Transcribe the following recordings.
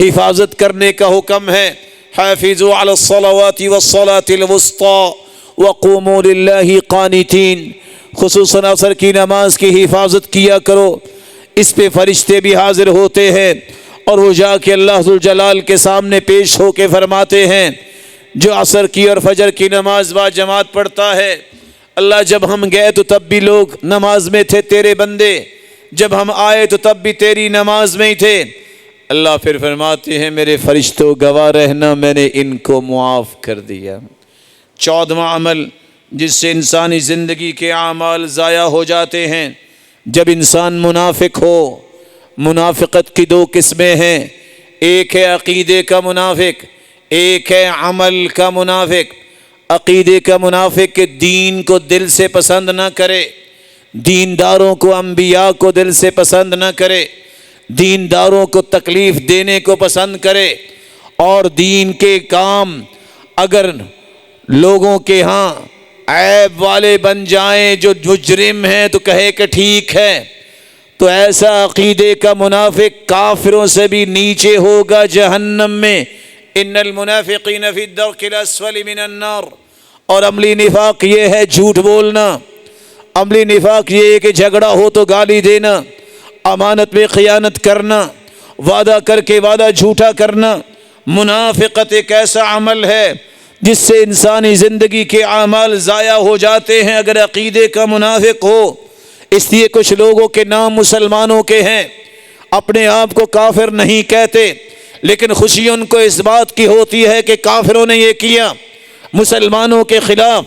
حفاظت کرنے کا حکم ہے۔ حافظوا علی الصلوات والصلاة الوسطى وقوموا للہ قانتین، خصوصاً عصر کی نماز کی حفاظت کیا کرو، اس پہ فرشتے بھی حاضر ہوتے ہیں، اور وہ جا کے اللہ ذوالجلال کے سامنے پیش ہو کے فرماتے ہیں جو عصر کی اور فجر کی نماز با جماعت پڑھتا ہے، اللہ جب ہم گئے تو تب بھی لوگ نماز میں تھے تیرے بندے، جب ہم آئے تو تب بھی تیری نماز میں ہی تھے۔ اللہ پھر فرماتے ہیں میرے فرشتوں گواہ رہنا، میں نے ان کو معاف کر دیا۔ 14واں عمل جس سے انسانی زندگی کے اعمال ضائع ہو جاتے ہیں، جب انسان منافق ہو۔ منافقت کی دو قسمیں ہیں، ایک ہے عقیدے کا منافق، ایک ہے عمل کا منافق۔ عقیدے کا منافق کہ دین کو دل سے پسند نہ کرے، دینداروں کو، انبیاء کو دل سے پسند نہ کرے، دینداروں کو تکلیف دینے کو پسند کرے، اور دین کے کام اگر لوگوں کے ہاں عیب والے بن جائیں، جو مجرم ہیں، تو کہے کہ ٹھیک ہے۔ تو ایسا عقیدے کا منافق کافروں سے بھی نیچے ہوگا جہنم میں۔ ان المنافقین فی الدرک الاسفل من النار۔ اور عملی نفاق یہ ہے جھوٹ بولنا، عملی نفاق یہ ہے کہ جھگڑا ہو تو گالی دینا، امانت میں خیانت کرنا، وعدہ کر کے وعدہ جھوٹا کرنا۔ منافقت ایک ایسا عمل ہے جس سے انسانی زندگی کے اعمال ضائع ہو جاتے ہیں اگر عقیدے کا منافق ہو۔ اس لیے کچھ لوگوں کے نام مسلمانوں کے ہیں، اپنے آپ کو کافر نہیں کہتے، لیکن خوشی ان کو اس بات کی ہوتی ہے کہ کافروں نے یہ کیا، مسلمانوں کے خلاف،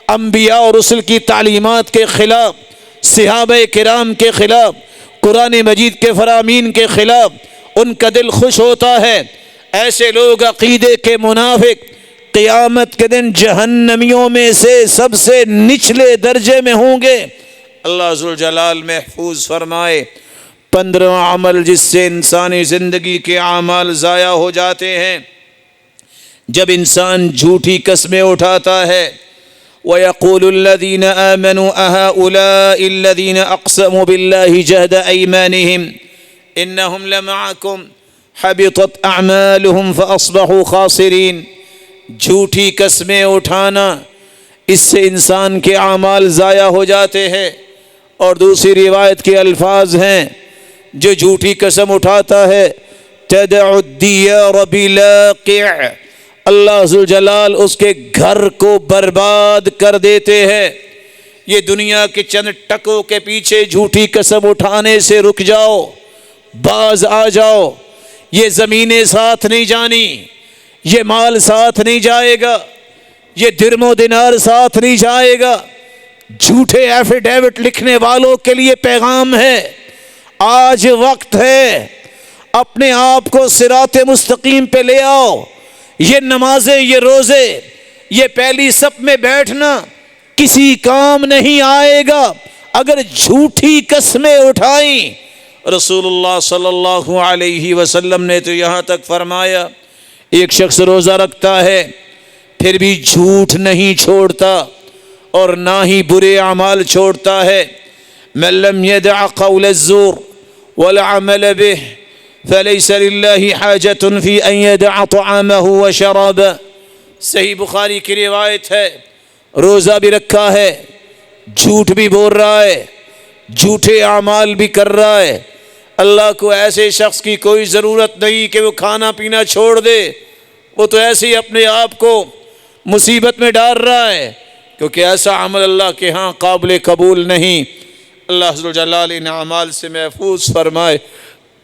انبیاء اور رسل کی تعلیمات کے خلاف، صحابہ کرام کے خلاف، قرآن مجید کے فرامین کے خلاف، ان کا دل خوش ہوتا ہے۔ ایسے لوگ عقیدے کے منافق قیامت کے دن جہنمیوں میں سے سب سے نچلے درجے میں ہوں گے۔ اللہ ذوالجلال محفوظ فرمائے۔ 15واں عمل جس سے انسانی زندگی کے اعمال ضائع ہو جاتے ہیں، جب انسان جھوٹی قسمیں اٹھاتا ہے۔ وَيَقُولُ الَّذِينَ آمَنُوا أَهَؤُلَاءِ الَّذِينَ أَقْسَمُوا بِاللَّهِ جَهْدَ أَيْمَانِهِمْ إِنَّهُمْ لَمَعَكُمْ حَبِطَتْ أَعْمَالُهُمْ فَأَصْبَحُوا خَاسِرِينَ۔ جھوٹی قسمیں اٹھانا، اس سے انسان کے اعمال ضائع ہو جاتے ہیں۔ اور دوسری روایت کے الفاظ ہیں، جو جھوٹی قسم اٹھاتا ہے تَدْعُ الدِّيَارَ بِلَاقِعٍ، اللہ ذوالجلال اس کے گھر کو برباد کر دیتے ہیں۔ یہ دنیا کے چند ٹکوں کے پیچھے جھوٹی قسم اٹھانے سے رک جاؤ، باز آ جاؤ۔ یہ زمینیں ساتھ نہیں جانی، یہ مال ساتھ نہیں جائے گا، یہ درم و دینار ساتھ نہیں جائے گا۔ جھوٹے ایفیڈیوٹ لکھنے والوں کے لیے پیغام ہے، آج وقت ہے، اپنے آپ کو صراط مستقیم پہ لے آؤ۔ یہ نمازیں، یہ روزے، یہ پہلی صف میں بیٹھنا کسی کام نہیں آئے گا اگر جھوٹی قسمیں اٹھائیں۔ رسول اللہ صلی اللہ علیہ وسلم نے تو یہاں تک فرمایا، ایک شخص روزہ رکھتا ہے پھر بھی جھوٹ نہیں چھوڑتا اور نہ ہی برے اعمال چھوڑتا ہے۔ من لم يدع قول الزور والعمل به فليس لله حاجة في أن يدع طعامه وشرابه۔ صحیح بخاری کی روایت ہے، روزہ بھی رکھا ہے، جھوٹ بھی بول رہا ہے، جھوٹے اعمال بھی کر رہا ہے، اللہ کو ایسے شخص کی کوئی ضرورت نہیں کہ وہ کھانا پینا چھوڑ دے، وہ تو ایسے ہی اپنے آپ کو مصیبت میں ڈال رہا ہے، کیونکہ ایسا عمل اللہ کے ہاں قابل قبول نہیں۔ اللہ ذوالجلال ان اعمال سے محفوظ فرمائے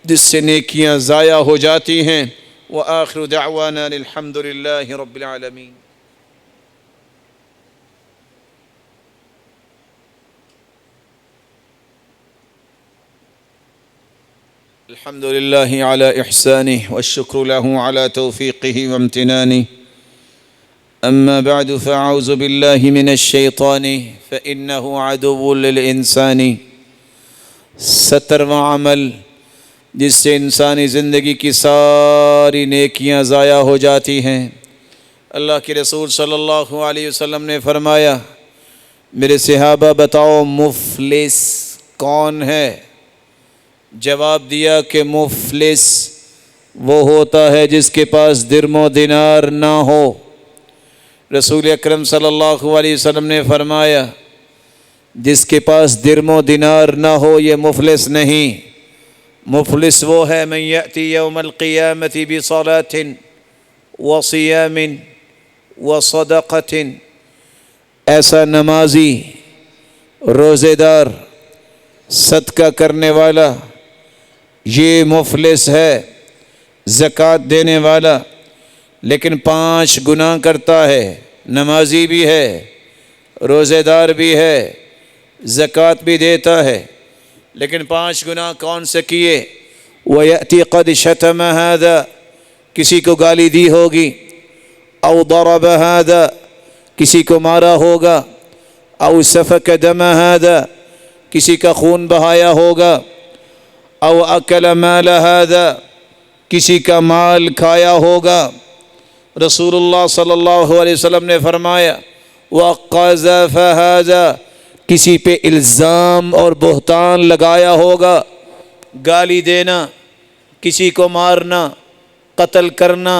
جس سے نیکیاں ضائع ہو جاتی ہیں۔ وآخر دعوانا الحمد للہ رب العالمین۔ الحمد للہ علی احسانہ والشکر له علی توفیقہ وامتنانہ۔ اما بعد فاعوذ باللہ من الشیطان فإنہ عدو للانسان۔ 17واں عمل جس سے انسانی زندگی کی ساری نیکیاں ضائع ہو جاتی ہیں۔ اللہ کے رسول صلی اللہ علیہ وسلم نے فرمایا، میرے صحابہ بتاؤ مفلس کون ہے؟ جواب دیا کہ مفلس وہ ہوتا ہے جس کے پاس درم و دینار نہ ہو۔ رسول اکرم صلی اللہ علیہ وسلم نے فرمایا جس کے پاس درم و دینار نہ ہو یہ مفلس نہیں، مفلس وہ ہے من یأتی یوم القیامت بصلاۃ وصیام وصدقۃ، ایسا نمازی، روزے دار، صدقہ کرنے والا، یہ مفلس ہے، زکوٰۃ دینے والا، لیکن 5 گناہ کرتا ہے، نمازی بھی ہے، روزے دار بھی ہے، زکوٰۃ بھی دیتا ہے، لیکن 5 گناہ کون سے کیے؟ وَيَأْتِي قَدْ شَتَمَ هَذَا، کسی کو گالی دی ہوگی، او ضرب هذا، کسی کو مارا ہوگا، او سفک دم هذا، کسی کا خون بہایا ہوگا، او اکل مال هذا، کسی کا مال کھایا ہوگا۔ رسول اللہ صلی اللہ علیہ وسلم نے فرمایا وَقَذَفَ هَذَا، کسی پہ الزام اور بہتان لگایا ہوگا، گالی دینا، کسی کو مارنا، قتل کرنا،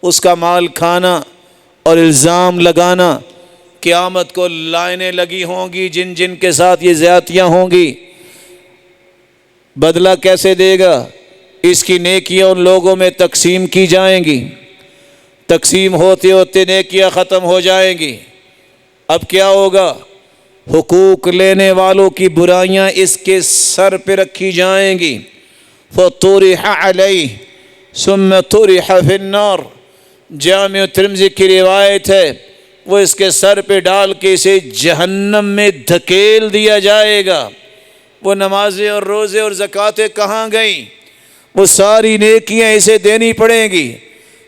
اس کا مال کھانا اور الزام لگانا، قیامت کو لائنیں لگی ہوں گی جن جن کے ساتھ یہ زیادتیاں ہوں گی۔ بدلہ کیسے دے گا؟ اس کی نیکیاں ان لوگوں میں تقسیم کی جائیں گی، تقسیم ہوتے ہوتے نیکیاں ختم ہو جائیں گی۔ اب کیا ہوگا؟ حقوق لینے والوں کی برائیاں اس کے سر پہ رکھی جائیں گی۔ فَطُرِحَ عَلَيْهِ ثُمَّ طُرِحَ فِي النَّارِ، جامع ترمذی کی روایت ہے، وہ اس کے سر پہ ڈال کے اسے جہنم میں دھکیل دیا جائے گا۔ وہ نمازیں اور روزے اور زکوٰتیں کہاں گئیں؟ وہ ساری نیکیاں اسے دینی پڑیں گی۔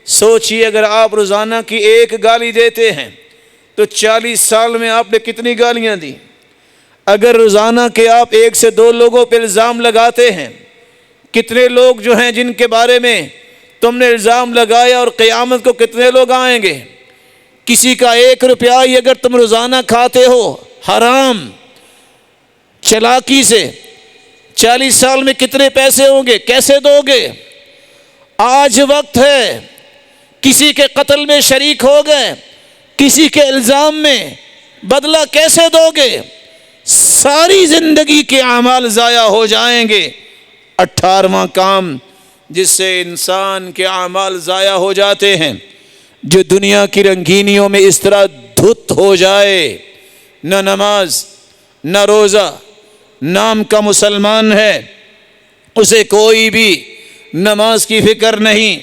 سوچئے اگر آپ روزانہ کی 1 گالی دیتے ہیں تو 40 سال میں آپ نے کتنی گالیاں دی؟ اگر روزانہ کے آپ 1 سے 2 لوگوں پہ الزام لگاتے ہیں، کتنے لوگ جو ہیں جن کے بارے میں تم نے الزام لگایا، اور قیامت کو کتنے لوگ آئیں گے؟ کسی کا 1 روپیہ ہی اگر تم روزانہ کھاتے ہو حرام چلاکی سے، 40 سال میں کتنے پیسے ہوں گے؟ کیسے دو گے؟ آج وقت ہے، کسی کے قتل میں شریک ہو گئے، کسی کے الزام میں، بدلہ کیسے دو گے؟ ساری زندگی کے اعمال ضائع ہو جائیں گے۔ 18واں کام جس سے انسان کے اعمال ضائع ہو جاتے ہیں، جو دنیا کی رنگینیوں میں اس طرح دھت ہو جائے، نہ نماز نہ روزہ، نام کا مسلمان ہے، اسے کوئی بھی نماز کی فکر نہیں۔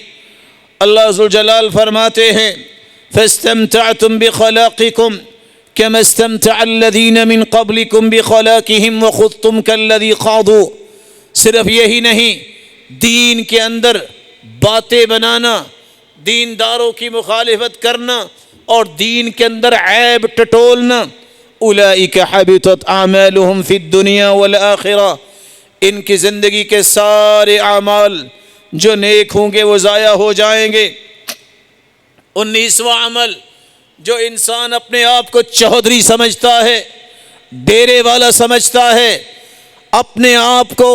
اللہ ذوالجلال فرماتے ہیں فَاسْتَمْتَعْتُمْ بِخَلَاقِكُمْ كَمَا اسْتَمْتَعَ الَّذِينَ مِنْ قَبْلِكُمْ بِخَلَاقِهِمْ وَخُضْتُمْ كَالَّذِي خَاضُوا۔ صرف یہی نہیں، دین کے اندر باتیں بنانا، دینداروں کی مخالفت کرنا اور دین کے اندر عیب ٹٹولنا، اولئک حبطت اعمالهم فی الدنیا والآخرہ، ان کی زندگی کے سارے اعمال جو نیک ہوں گے وہ ضائع ہو جائیں گے۔ 19واں عمل جو انسان اپنے آپ کو چودھری سمجھتا ہے، ڈیرے والا سمجھتا ہے، اپنے آپ کو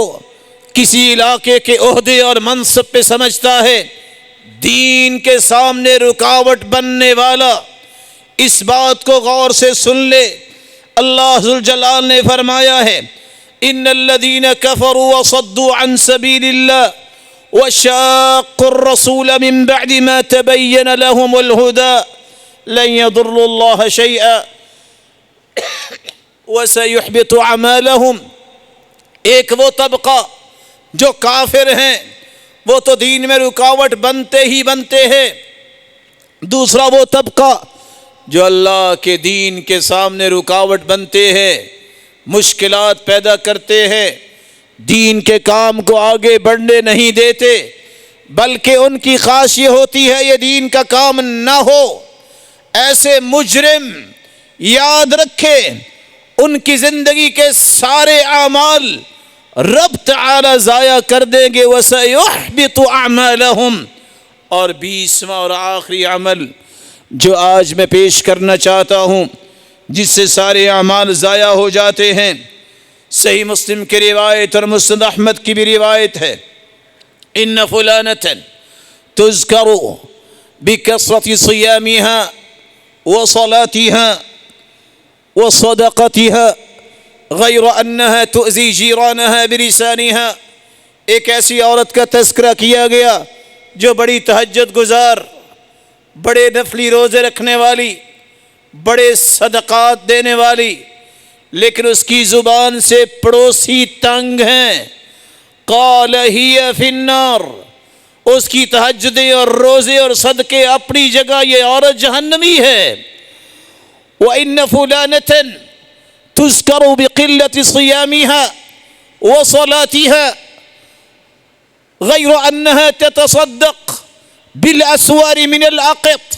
کسی علاقے کے عہدے اور منصب پہ سمجھتا ہے، دین کے سامنے رکاوٹ بننے والا، اس بات کو غور سے سن لے۔ اللہ ذوالجلال نے فرمایا ہے ان الذین کفروا وصدوا عن سبیل اللہ وشاقوا الرسول من بعد ما تبین لهم الهدى لن يضروا الله شيئا وسيحبط اعمالهم۔ ایک وہ طبقہ جو کافر ہیں، وہ تو دین میں رکاوٹ بنتے ہی بنتے ہیں۔ دوسرا وہ طبقہ جو اللہ کے دین کے سامنے رکاوٹ بنتے ہیں، مشکلات پیدا کرتے ہیں، دین کے کام کو آگے بڑھنے نہیں دیتے، بلکہ ان کی خواہش یہ ہوتی ہے یہ دین کا کام نہ ہو۔ ایسے مجرم یاد رکھے ان کی زندگی کے سارے اعمال رب تعالی ضائع کر دیں گے۔ وَسَيُحْبِطُ أَعْمَالَهُمْ۔ اور 20واں اور آخری عمل جو آج میں پیش کرنا چاہتا ہوں، جس سے سارے اعمال ضائع ہو جاتے ہیں، صحیح مسلم کی روایت اور مسند احمد کی بھی روایت ہے، ان فلانۃ تذكر بكثرة صيامها وصلاتها وصدقتها غیر انها تؤذی جیرانها بلسانها. ایک ایسی عورت کا تذکرہ کیا گیا جو بڑی تہجد گزار، بڑے نفلی روزے رکھنے والی، بڑے صدقات دینے والی، لیکن اس کی زبان سے پڑوسی تنگ ہیں. قال ہی فی النار، اس کی تہجدیں اور روزے اور صدقے اپنی جگہ، یہ عورت جہنمی ہے. وَإِنَّ فُلَانَةً تُذْكَرُ بِقِلَّةِ صِيَامِهَا وَصَلَاتِهَا غَيْرَ أَنَّهَا تَتَصَدَّقُ بِالْأَسْوَارِ مِنَ الْعَقِطِ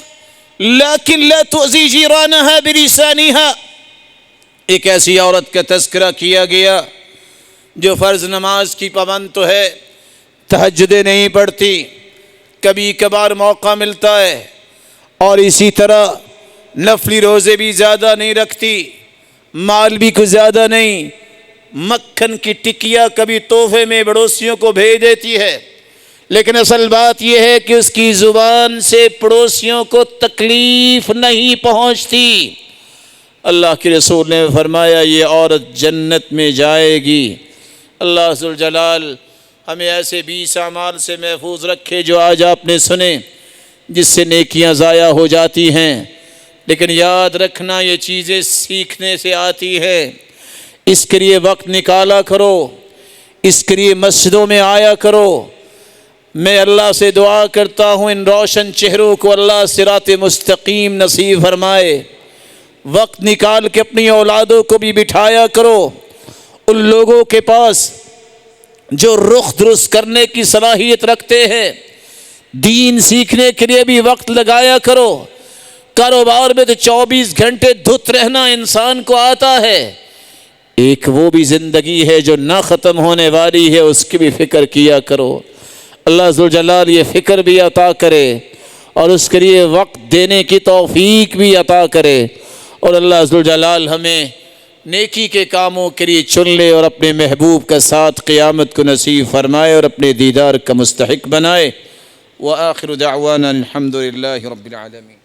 لَكِنْ لَا تُؤْذِي جِيرَانَهَا بِلِسَانِهَا. ایک ایسی عورت کا تذکرہ کیا گیا جو فرض نماز کی پابند تو ہے، تہجدیں نہیں پڑھتی، کبھی کبھار موقع ملتا ہے، اور اسی طرح نفلی روزے بھی زیادہ نہیں رکھتی، مال بھی کچھ زیادہ نہیں، مکھن کی ٹکیا کبھی تحفے میں پڑوسیوں کو بھیج دیتی ہے، لیکن اصل بات یہ ہے کہ اس کی زبان سے پڑوسیوں کو تکلیف نہیں پہنچتی. اللہ کے رسول نے فرمایا یہ عورت جنت میں جائے گی. اللہ ذوالجلال ہمیں ایسے 20 اعمال سے محفوظ رکھے جو آج آپ نے سنے، جس سے نیکیاں ضائع ہو جاتی ہیں. لیکن یاد رکھنا یہ چیزیں سیکھنے سے آتی ہے، اس کے لیے وقت نکالا کرو، اس کے لیے مسجدوں میں آیا کرو. میں اللہ سے دعا کرتا ہوں ان روشن چہروں کو اللہ صراط مستقیم نصیب فرمائے. وقت نکال کے اپنی اولادوں کو بھی بٹھایا کرو ان لوگوں کے پاس جو رخ درست کرنے کی صلاحیت رکھتے ہیں. دین سیکھنے کے لیے بھی وقت لگایا کرو. کاروبار میں تو 24 گھنٹے دھت رہنا انسان کو آتا ہے، ایک وہ بھی زندگی ہے جو نہ ختم ہونے والی ہے، اس کی بھی فکر کیا کرو. اللہ ذوالجلال یہ فکر بھی عطا کرے اور اس کے لیے وقت دینے کی توفیق بھی عطا کرے، اور اللہ ذوالجلال ہمیں نیکی کے کاموں کے لیے چن لے اور اپنے محبوب کا ساتھ قیامت کو نصیب فرمائے اور اپنے دیدار کا مستحق بنائے. وآخر دعوانا الحمد للہ رب العالمین.